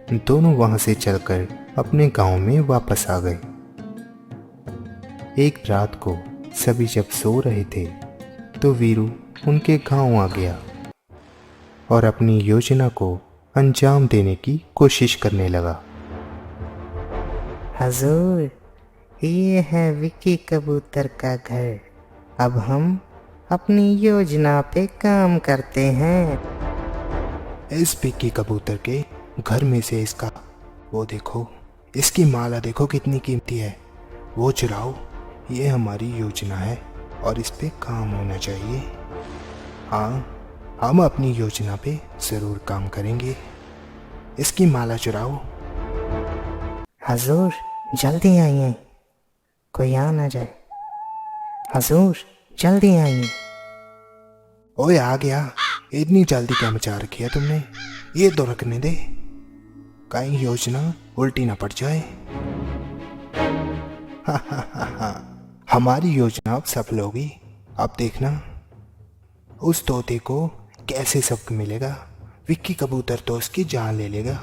दोनों वहां से चलकर अपने गांव में वापस आ गए। एक रात को सभी जब सो रहे थे तो वीरू उनके गांव आ गया और अपनी योजना को अंजाम देने की कोशिश करने लगा। हजूर, ये है विक्की कबूतर का घर। अब हम अपनी योजना पे काम करते हैं। इस पिक्की कबूतर के घर में से इसका वो देखो, इसकी माला देखो कितनी कीमती है, वो चुराओ। ये हमारी योजना है और इस पे काम होना चाहिए। हाँ, हम अपनी योजना पे ज़रूर काम करेंगे। इसकी माला चुराओ। हजूर, जल्दी आइए, कोई आ ना जाए। हजूर, जल्दी आइए। ओए आ गया, इतनी जल्दी क्या मचा रखी है तुमने? ये तो रखने दे, कहीं योजना उल्टी ना पड़ जाए। हमारी योजना अब सफल होगी। अब देखना उस तोते को कैसे सबक मिलेगा। विक्की कबूतर तो उसकी जान ले लेगा।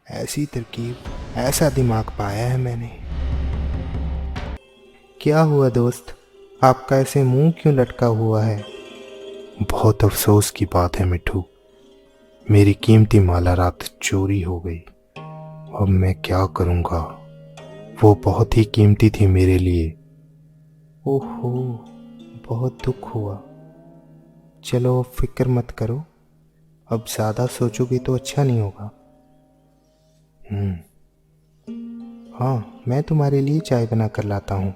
ऐसी तरकीब, ऐसा दिमाग पाया है मैंने। क्या हुआ दोस्त, आपका ऐसे मुंह क्यों लटका हुआ है? बहुत अफसोस की बात है मिट्ठू, मेरी कीमती माला रात चोरी हो गई। अब मैं क्या करूँगा? वो बहुत ही कीमती थी मेरे लिए। ओहो, बहुत दुख हुआ। चलो अब फिक्र मत करो, अब ज़्यादा सोचोगे तो अच्छा नहीं होगा। हाँ, मैं तुम्हारे लिए चाय बना कर लाता हूँ।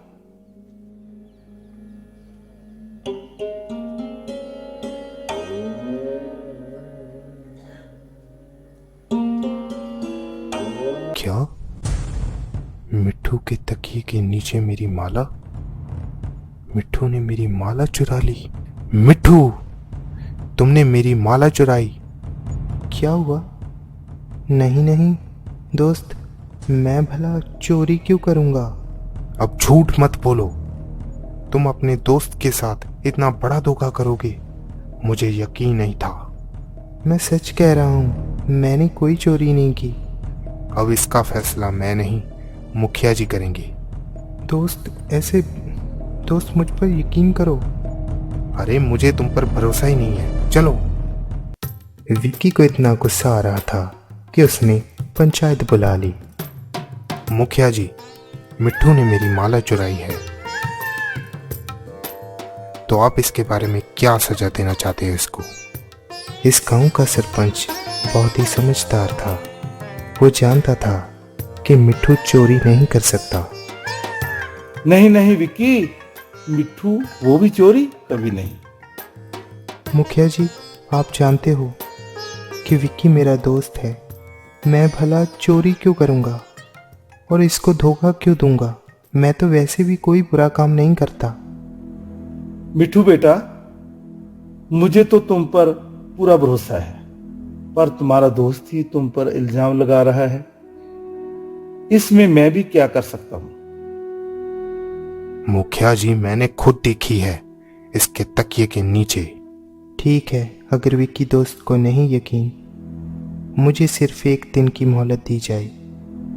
क्या? मिट्ठू के तकिए के नीचे मेरी माला? मिट्ठू ने मेरी माला चुरा ली। मिट्ठू, तुमने मेरी माला चुराई। क्या हुआ? नहीं नहीं दोस्त, मैं भला चोरी क्यों करूँगा? अब झूठ मत बोलो, तुम अपने दोस्त के साथ इतना बड़ा धोखा करोगे, मुझे यकीन नहीं था। मैं सच कह रहा हूँ, मैंने कोई चोरी नहीं की। अब इसका फैसला मैं नहीं, मुखिया जी करेंगे। दोस्त मुझ पर यकीन करो। अरे मुझे तुम पर भरोसा ही नहीं है, चलो। विक्की को इतना गुस्सा आ रहा था कि उसने पंचायत बुला ली। मुखिया जी, मिट्ठू ने मेरी माला चुराई है, तो आप इसके बारे में क्या सजा देना चाहते हैं इसको? इस गांव का सरपंच बहुत ही समझदार था। वो जानता था कि मिट्ठू चोरी नहीं कर सकता। नहीं नहीं विक्की, मिट्ठू वो भी चोरी कभी नहीं। मुखिया जी, आप जानते हो कि विक्की मेरा दोस्त है। मैं भला चोरी क्यों करूँगा और इसको धोखा क्यों दूंगा? मैं तो वैसे भी कोई बुरा काम नहीं करता। मिट्ठू बेटा, मुझे तो तुम पर पूरा भरोसा है, पर तुम्हारा दोस्त ही तुम पर इल्जाम लगा रहा है। इसमें मैं भी क्या कर सकता हूं? मुखिया जी, मैंने खुद देखी है इसके तकिए के नीचे। ठीक है, अगर विक्की दोस्त को नहीं यकीन, मुझे सिर्फ एक दिन की मोहलत दी जाए।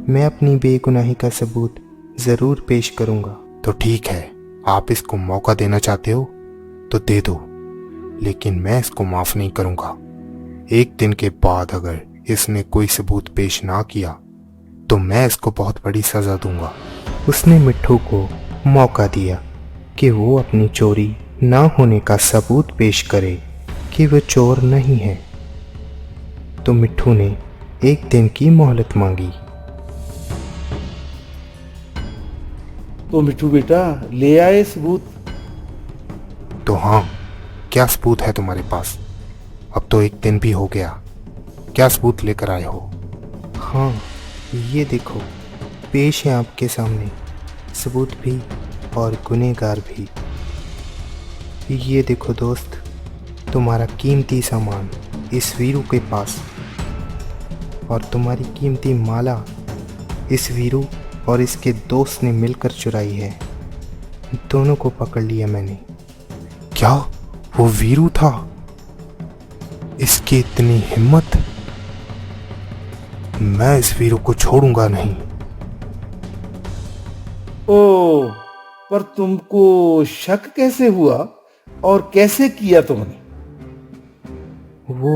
मैं अपनी बेगुनाही का सबूत ज़रूर पेश करूंगा। तो ठीक है, आप इसको मौका देना चाहते हो तो दे दो, लेकिन मैं इसको माफ़ नहीं करूंगा। एक दिन के बाद अगर इसने कोई सबूत पेश ना किया तो मैं इसको बहुत बड़ी सज़ा दूंगा। उसने मिट्ठू को मौका दिया कि वो अपनी चोरी ना होने का सबूत पेश करे कि वो चोर नहीं है। तो मिट्ठू ने एक दिन की मोहलत मांगी। तो मिट्ठू बेटा ले आए सबूत? तो हाँ, क्या सबूत है तुम्हारे पास? अब तो एक दिन भी हो गया, क्या सबूत लेकर आए हो? हाँ, ये देखो, पेश है आपके सामने सबूत भी और गुनहगार भी। ये देखो दोस्त, तुम्हारा कीमती सामान इस वीरू के पास, और तुम्हारी कीमती माला इस वीरू और इसके दोस्त ने मिलकर चुराई है। दोनों को पकड़ लिया मैंने। क्या वो वीरू था? इसकी इतनी हिम्मत! मैं इस वीरू को छोड़ूंगा नहीं। ओ, पर तुमको शक कैसे हुआ और कैसे किया तुमने? वो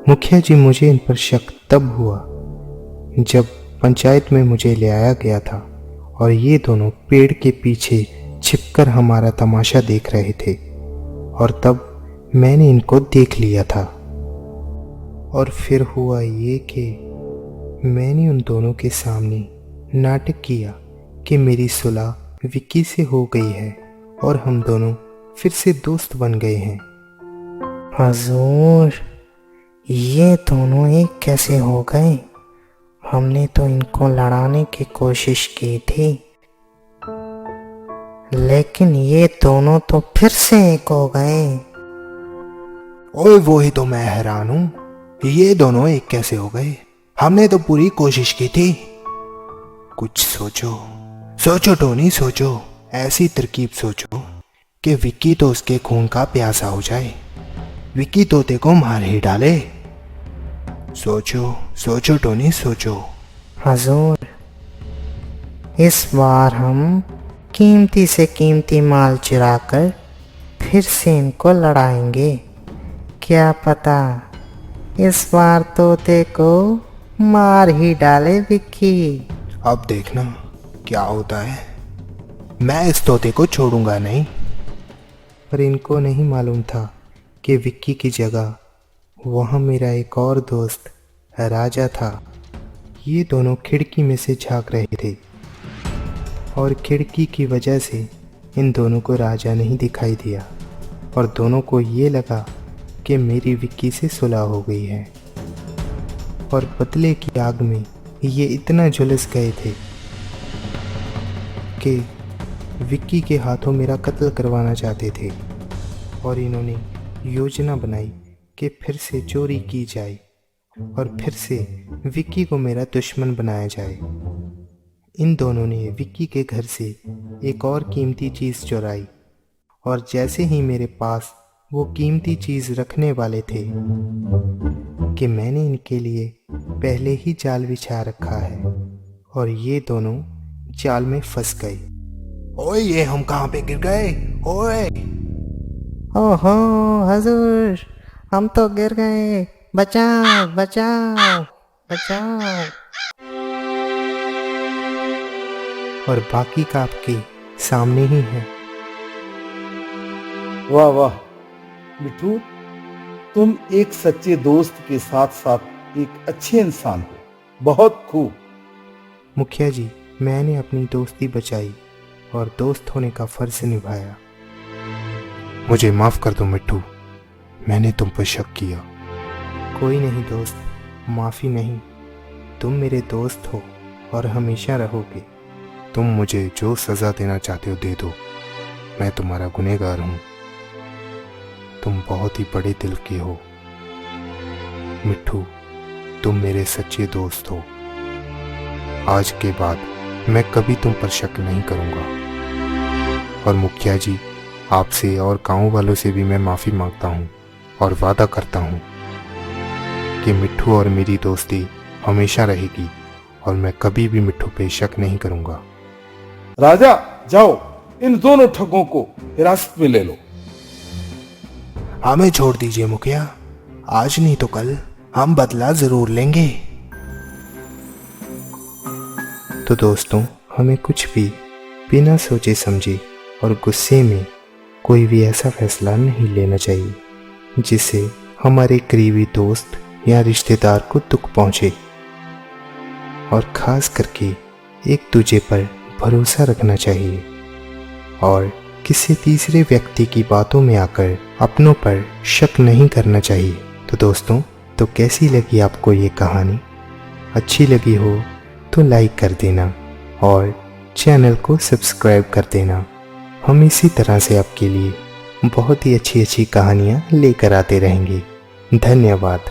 मुखिया जी, मुझे इन पर शक तब हुआ जब पंचायत में मुझे ले आया गया था और ये दोनों पेड़ के पीछे छिपकर हमारा तमाशा देख रहे थे, और तब मैंने इनको देख लिया था। और फिर हुआ ये कि मैंने उन दोनों के सामने नाटक किया कि मेरी सुलह विक्की से हो गई है और हम दोनों फिर से दोस्त बन गए हैं। हजूर, ये दोनों एक कैसे हो गए? हमने तो इनको लड़ाने की कोशिश की थी, लेकिन ये दोनों तो फिर से एक हो गए। ओए, वो ही तो मैं हैरान हूं, ये दोनों एक कैसे हो गए? हमने तो पूरी कोशिश की थी। कुछ सोचो, सोचो टोनी, सोचो। ऐसी तरकीब सोचो कि विक्की तो उसके खून का प्यासा हो जाए, विक्की तोते को मार ही डाले। सोचो सोचो टोनी, सोचो। हजूर, इस बार हम कीमती से कीमती माल चुराकर फिर से इनको लड़ाएंगे। क्या पता इस बार तोते को मार ही डाले विक्की। अब देखना क्या होता है। मैं इस तोते को छोड़ूंगा नहीं। पर इनको नहीं मालूम था कि विक्की की जगह वहाँ मेरा एक और दोस्त राजा था। ये दोनों खिड़की में से झांक रहे थे और खिड़की की वजह से इन दोनों को राजा नहीं दिखाई दिया और दोनों को ये लगा कि मेरी विक्की से सुलह हो गई है। और बदले की आग में ये इतना झुलस गए थे कि विक्की के हाथों मेरा कत्ल करवाना चाहते थे और इन्होंने योजना बनाई कि फिर से चोरी की जाए और फिर से विक्की को मेरा दुश्मन बनाया जाए। इन दोनों ने विक्की के घर से एक और कीमती चीज़ चुराई और जैसे ही मेरे पास वो कीमती चीज़ रखने वाले थे कि मैंने इनके लिए पहले ही जाल बिछा रखा है और ये दोनों जाल में फंस गए। ओए, ये हम कहाँ पे गिर गए? ओए, ओहो हजूर, हम तो गिर गए, बचाओ बचाओ बचाओ। और बाकी का आपके सामने ही है। वाह वाह मिठू, तुम एक सच्चे दोस्त के साथ साथ एक अच्छे इंसान हो। बहुत खूब। मुखिया जी, मैंने अपनी दोस्ती बचाई और दोस्त होने का फर्ज निभाया। मुझे माफ कर दो मिट्टू, मैंने तुम पर शक किया। कोई नहीं दोस्त, माफ़ी नहीं। तुम मेरे दोस्त हो और हमेशा रहोगे। तुम मुझे जो सज़ा देना चाहते हो दे दो, मैं तुम्हारा गुनहगार हूँ। तुम बहुत ही बड़े दिल के हो मिट्टू, तुम मेरे सच्चे दोस्त हो। आज के बाद मैं कभी तुम पर शक नहीं करूँगा। और मुखिया जी, आपसे और गाँव वालों से भी मैं माफ़ी मांगता हूँ और वादा करता हूँ कि मिट्टू और मेरी दोस्ती हमेशा रहेगी और मैं कभी भी मिट्टू पे शक नहीं करूँगा। राजा, जाओ इन दोनों ठगों को हिरासत में ले लो। हमें छोड़ दीजिए मुखिया, आज नहीं तो कल हम बदला जरूर लेंगे। तो दोस्तों, हमें कुछ भी बिना सोचे समझे और गुस्से में कोई भी ऐसा फैसला नहीं लेना चाहिए जिससे हमारे करीबी दोस्त या रिश्तेदार को दुख पहुंचे। और खास करके एक दूजे पर भरोसा रखना चाहिए और किसी तीसरे व्यक्ति की बातों में आकर अपनों पर शक नहीं करना चाहिए। तो दोस्तों, तो कैसी लगी आपको ये कहानी? अच्छी लगी हो तो लाइक कर देना और चैनल को सब्सक्राइब कर देना। हम इसी तरह से आपके लिए बहुत ही अच्छी अच्छी कहानियाँ लेकर आते रहेंगे। धन्यवाद।